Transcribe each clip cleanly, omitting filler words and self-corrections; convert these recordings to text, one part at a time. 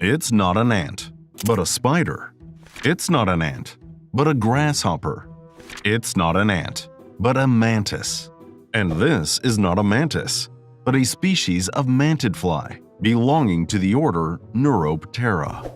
It's not an ant, but a spider. It's not an ant, but a grasshopper. It's not an ant, but a mantis. And this is not a mantis, but a species of mantid fly belonging to the order Neuroptera.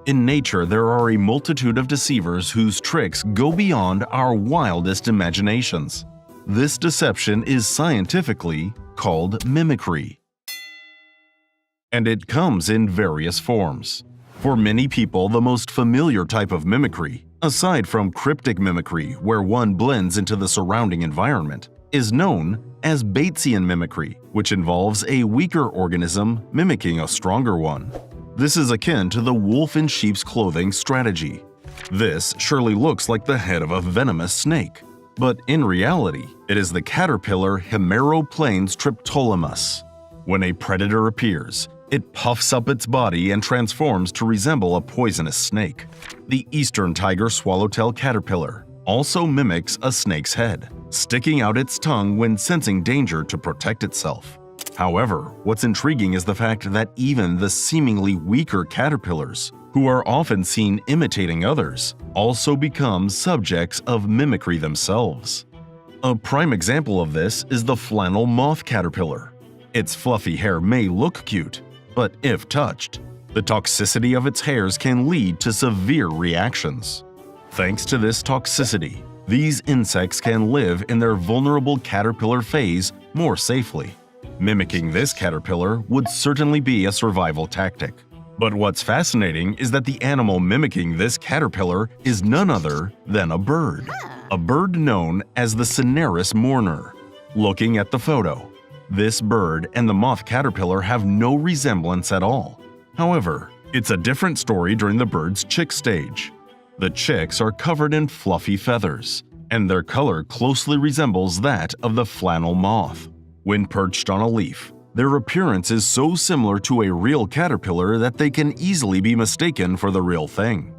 In nature, there are a multitude of deceivers whose tricks go beyond our wildest imaginations. This deception is scientifically called mimicry. And it comes in various forms. For many people, the most familiar type of mimicry, aside from cryptic mimicry where one blends into the surrounding environment, is known as Batesian mimicry, which involves a weaker organism mimicking a stronger one. This is akin to the wolf in sheep's clothing strategy. This surely looks like the head of a venomous snake, but in reality, it is the caterpillar Hemeroplanes triptolamus. When a predator appears, it puffs up its body and transforms to resemble a poisonous snake. The eastern tiger swallowtail caterpillar also mimics a snake's head, sticking out its tongue when sensing danger to protect itself. However, what's intriguing is the fact that even the seemingly weaker caterpillars, who are often seen imitating others, also become subjects of mimicry themselves. A prime example of this is the flannel moth caterpillar. Its fluffy hair may look cute, but if touched, the toxicity of its hairs can lead to severe reactions. Thanks to this toxicity, these insects can live in their vulnerable caterpillar phase more safely. Mimicking this caterpillar would certainly be a survival tactic. But what's fascinating is that the animal mimicking this caterpillar is none other than a bird known as the cinereous mourner. Looking at the photo, this bird and the moth caterpillar have no resemblance at all. However, it's a different story during the bird's chick stage. The chicks are covered in fluffy feathers, and their color closely resembles that of the flannel moth. When perched on a leaf, their appearance is so similar to a real caterpillar that they can easily be mistaken for the real thing.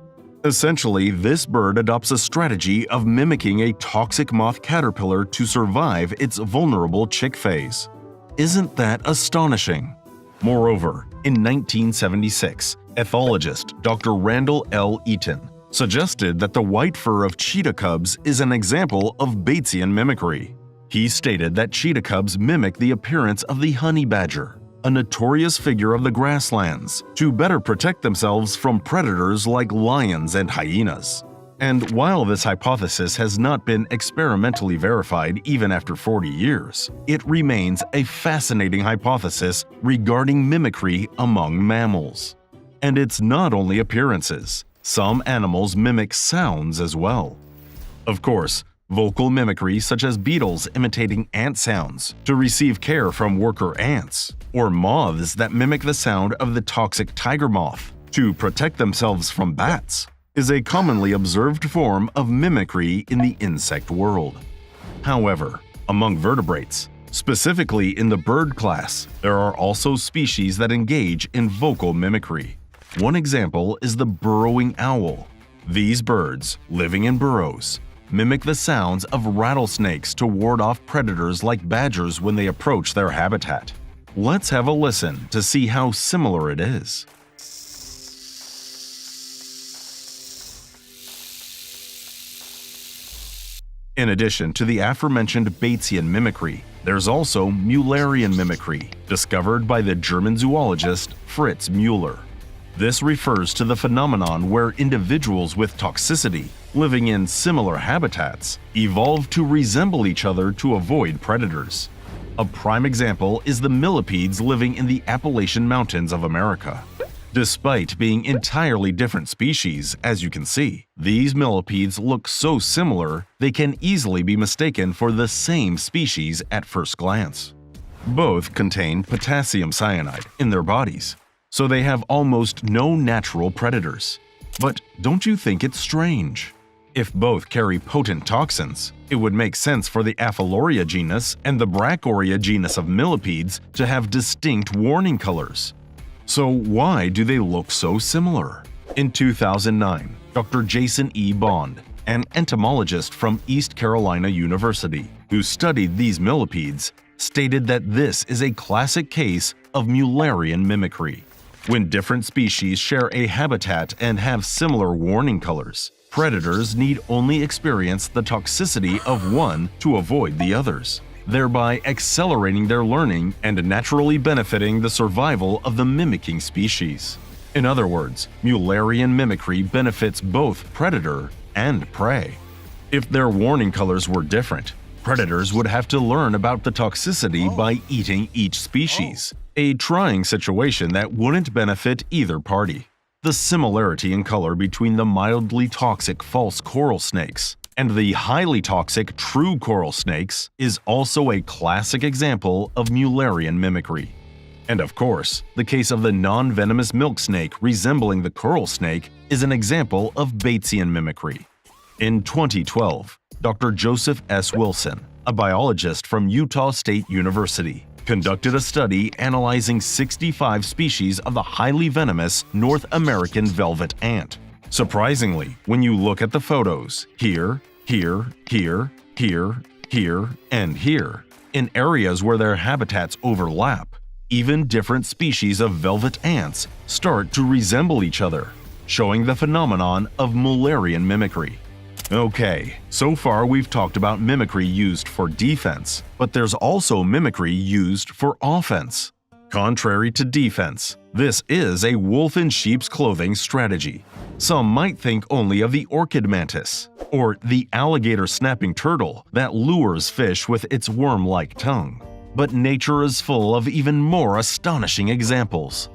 Essentially, this bird adopts a strategy of mimicking a toxic moth caterpillar to survive its vulnerable chick phase. Isn't that astonishing? Moreover, in 1976, ethologist Dr. Randall L. Eaton suggested that the white fur of cheetah cubs is an example of Batesian mimicry. He stated that cheetah cubs mimic the appearance of the honey badger, a notorious figure of the grasslands, to better protect themselves from predators like lions and hyenas. And while this hypothesis has not been experimentally verified even after 40 years, it remains a fascinating hypothesis regarding mimicry among mammals. And it's not only appearances. Some animals mimic sounds as well. Of course, vocal mimicry such as beetles imitating ant sounds to receive care from worker ants, or moths that mimic the sound of the toxic tiger moth to protect themselves from bats, is a commonly observed form of mimicry in the insect world. However, among vertebrates, specifically in the bird class, there are also species that engage in vocal mimicry. One example is the burrowing owl. These birds, living in burrows, mimic the sounds of rattlesnakes to ward off predators like badgers when they approach their habitat. Let's have a listen to see how similar it is. In addition to the aforementioned Batesian mimicry, there's also Müllerian mimicry, discovered by the German zoologist Fritz Müller. This refers to the phenomenon where individuals with toxicity, living in similar habitats, evolve to resemble each other to avoid predators. A prime example is the millipedes living in the Appalachian Mountains of America. Despite being entirely different species, as you can see, these millipedes look so similar they can easily be mistaken for the same species at first glance. Both contain potassium cyanide in their bodies, so they have almost no natural predators. But don't you think it's strange? If both carry potent toxins, it would make sense for the Aphalloria genus and the Brachyuria genus of millipedes to have distinct warning colors. So why do they look so similar? In 2009, Dr. Jason E. Bond, an entomologist from East Carolina University, who studied these millipedes, stated that this is a classic case of Müllerian mimicry. When different species share a habitat and have similar warning colors, predators need only experience the toxicity of one to avoid the others, thereby accelerating their learning and naturally benefiting the survival of the mimicking species. In other words, Müllerian mimicry benefits both predator and prey. If their warning colors were different, predators would have to learn about the toxicity by eating each species, a trying situation that wouldn't benefit either party. The similarity in color between the mildly toxic false coral snakes and the highly toxic true coral snakes is also a classic example of Müllerian mimicry. And of course, the case of the non-venomous milk snake resembling the coral snake is an example of Batesian mimicry. In 2012, Dr. Joseph S. Wilson, a biologist from Utah State University, conducted a study analyzing 65 species of the highly venomous North American velvet ant. Surprisingly, when you look at the photos here, here, here, here, here, and here, in areas where their habitats overlap, even different species of velvet ants start to resemble each other, showing the phenomenon of Müllerian mimicry. Okay, so far we've talked about mimicry used for defense, but there's also mimicry used for offense. Contrary to defense, this is a wolf in sheep's clothing strategy. Some might think only of the orchid mantis, or the alligator snapping turtle that lures fish with its worm-like tongue. But nature is full of even more astonishing examples.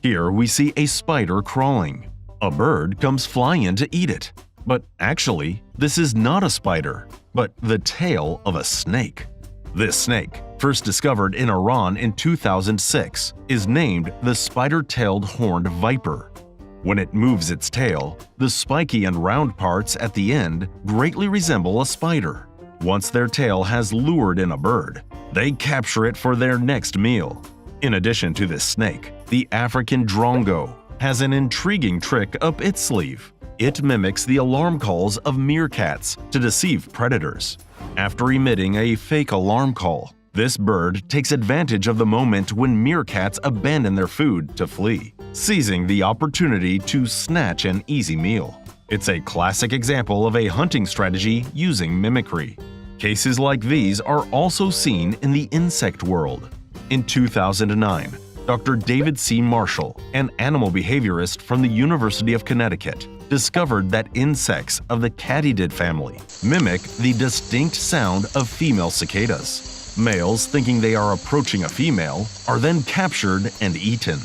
Here we see a spider crawling. A bird comes flying in to eat it. But actually, this is not a spider, but the tail of a snake. This snake, first discovered in Iran in 2006, is named the spider-tailed horned viper. When it moves its tail, the spiky and round parts at the end greatly resemble a spider. Once their tail has lured in a bird, they capture it for their next meal. In addition to this snake, the African drongo has an intriguing trick up its sleeve. It mimics the alarm calls of meerkats to deceive predators. After emitting a fake alarm call, this bird takes advantage of the moment when meerkats abandon their food to flee, seizing the opportunity to snatch an easy meal. It's a classic example of a hunting strategy using mimicry. Cases like these are also seen in the insect world. In 2009, Dr. David C. Marshall, an animal behaviorist from the University of Connecticut, discovered that insects of the katydid family mimic the distinct sound of female cicadas. Males, thinking they are approaching a female, are then captured and eaten.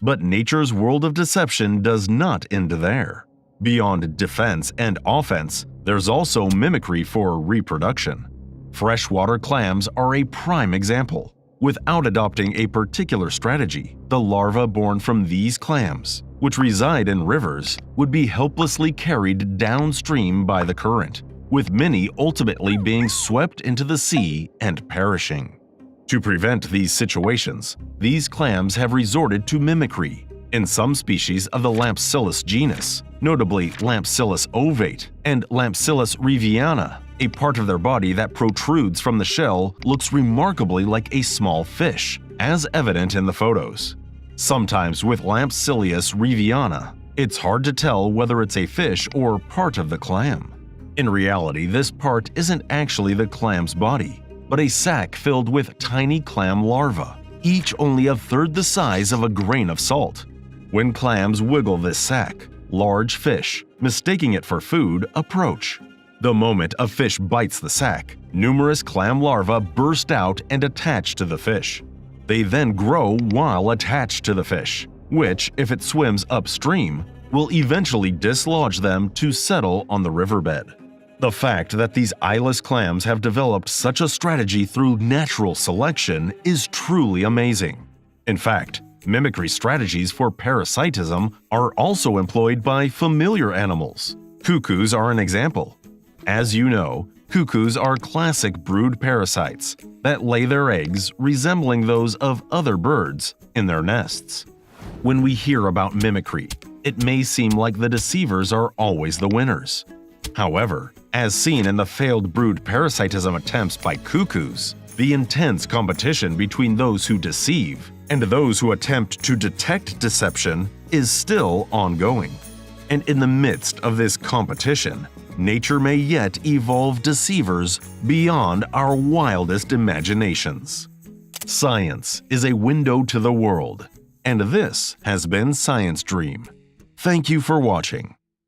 But nature's world of deception does not end there. Beyond defense and offense, there's also mimicry for reproduction. Freshwater clams are a prime example. Without adopting a particular strategy, the larvae born from these clams, which reside in rivers, would be helplessly carried downstream by the current, with many ultimately being swept into the sea and perishing. To prevent these situations, these clams have resorted to mimicry. In some species of the Lampsilus genus, notably Lampsilus ovate and Lampsilus reviana, a part of their body that protrudes from the shell looks remarkably like a small fish, as evident in the photos. Sometimes with Lampsilus reviana, it's hard to tell whether it's a fish or part of the clam. In reality, this part isn't actually the clam's body, but a sac filled with tiny clam larvae, each only a third the size of a grain of salt. When clams wiggle this sac, large fish, mistaking it for food, approach. The moment a fish bites the sac, numerous clam larvae burst out and attach to the fish. They then grow while attached to the fish, which, if it swims upstream, will eventually dislodge them to settle on the riverbed. The fact that these eyeless clams have developed such a strategy through natural selection is truly amazing. In fact, mimicry strategies for parasitism are also employed by familiar animals. Cuckoos are an example. As you know, cuckoos are classic brood parasites that lay their eggs resembling those of other birds in their nests. When we hear about mimicry, it may seem like the deceivers are always the winners. However, as seen in the failed brood parasitism attempts by cuckoos, the intense competition between those who deceive And those who attempt to detect deception is still ongoing. And in the midst of this competition, nature may yet evolve deceivers beyond our wildest imaginations. Science is a window to the world, and this has been Science Dream. Thank you for watching.